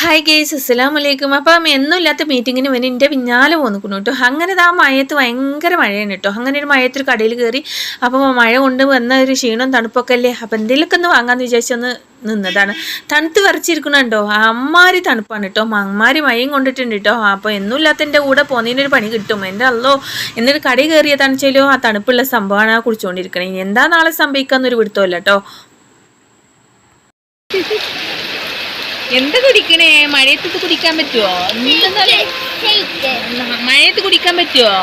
Hi guys, അസ്സലാമലൈക്കും. അപ്പം എന്നുമില്ലാത്ത മീറ്റിങ്ങിന് വേണ്ടി എൻ്റെ പിന്നാലെ പോന്നിക്കുന്നു കേട്ടോ. അങ്ങനെ ആ മഴയത്ത് ഭയങ്കര മഴയാണ് കേട്ടോ. അങ്ങനെ ഒരു മഴയത്തൊരു കടയിൽ കയറി. അപ്പോൾ മഴ കൊണ്ട് വന്ന ഒരു ക്ഷീണം തണുപ്പൊക്കെ അല്ലേ, അപ്പം എന്തെങ്കിലുമൊക്കെ ഒന്ന് വാങ്ങാമെന്ന് വിചാരിച്ചൊന്ന് നിന്നതാണ്. തണുത്ത് വിറച്ചിരിക്കണുണ്ടോ, അമ്മാരി തണുപ്പാണ് കേട്ടോ. അമ്മാരി മഴയും കൊണ്ടിട്ടുണ്ട് കേട്ടോ. അപ്പോൾ എന്നുമില്ലാത്ത എൻ്റെ കൂടെ പോകുന്നതിനൊരു പണി കിട്ടും. എൻ്റെ അല്ലോ, എന്നിട്ട് കടയിൽ കയറിയതാണെന്ന് വെച്ചാലോ ആ തണുപ്പുള്ള സംഭവമാണ് ആ കുടിച്ചുകൊണ്ടിരിക്കണേ. എന്താ നാളെ സംഭവിക്കാമെന്നൊരു പിടുത്തമല്ല കേട്ടോ. എന്താ കുടിക്കണേ? മഴയത്ത് കുടിക്കാൻ പറ്റുമോ? മഴയത്ത് കുടിക്കാൻ പറ്റുമോ?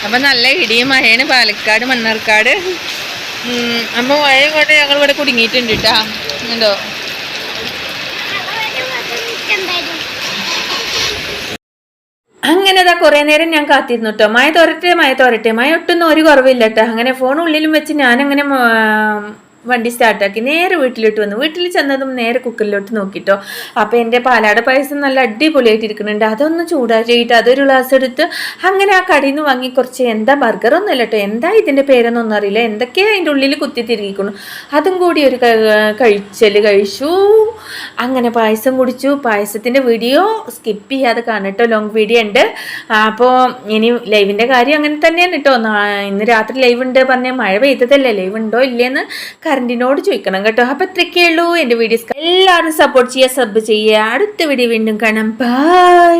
അപ്പൊ നല്ല ഇടിയും മഴയാണ് പാലക്കാട് മണ്ണാർക്കാട്. അപ്പൊ മഴ കൊണ്ട് ഞങ്ങൾ ഇവിടെ കുടുങ്ങിയിട്ടുണ്ട് കേട്ടാ. എന്തോ അങ്ങനെ അതാ കുറേ നേരം ഞാൻ കാത്തിരുന്നു കേട്ടോ. മഴ തോരട്ടെ മഴ ഒട്ടൊന്നും ഒരു കുറവില്ല കേട്ടോ. അങ്ങനെ ഫോൺ ഉള്ളിലും വെച്ച് ഞാനങ്ങനെ വണ്ടി സ്റ്റാർട്ടാക്കി നേരെ വീട്ടിലോട്ട് വന്നു. വീട്ടിൽ ചെന്നതും നേരെ കുക്കറിലോട്ട് നോക്കിട്ടോ. അപ്പോൾ എൻ്റെ പാലാട പായസം നല്ല അടിപൊളിയായിട്ട് ഇരിക്കുന്നുണ്ട്. അതൊന്ന് ചൂടാക്കിയിട്ട് അതൊരു ഗ്ലാസ് എടുത്ത് അങ്ങനെ ആ കടയിൽ നിന്ന് വാങ്ങി കുറച്ച് എന്താ ബർഗറൊന്നും അല്ല കേട്ടോ, എന്താ ഇതിൻ്റെ പേരൊന്നും അറിയില്ല, എന്തൊക്കെയാണ് അതിൻ്റെ ഉള്ളിൽ കുത്തി തിരിക്കണം. അതും കൂടി ഒരു കഴിച്ചു. അങ്ങനെ പായസം കുടിച്ചു. പായസത്തിൻ്റെ വീഡിയോ സ്കിപ്പ് ചെയ്യാതെ കാണട്ടോ, ലോങ് വീഡിയോ ഉണ്ട്. അപ്പോൾ ഇനി ലൈവിൻ്റെ കാര്യം അങ്ങനെ തന്നെയാണ് കേട്ടോ. ഇന്ന് രാത്രി ലൈവ് ഉണ്ട് പറഞ്ഞാൽ മഴ പെയ്തതല്ലേ, ലൈവ് ഉണ്ടോ ഇല്ലേന്ന് കറണ്ടിനോട് ചോദിക്കണം കേട്ടോ. അപ്പം അത്രയ്ക്കേ ഉള്ളൂ എൻ്റെ വീഡിയോസ്. എല്ലാവരും സപ്പോർട്ട് ചെയ്യുക, സബ് ചെയ്യുക. അടുത്ത വീഡിയോ വീണ്ടും കാണാം. ബൈ.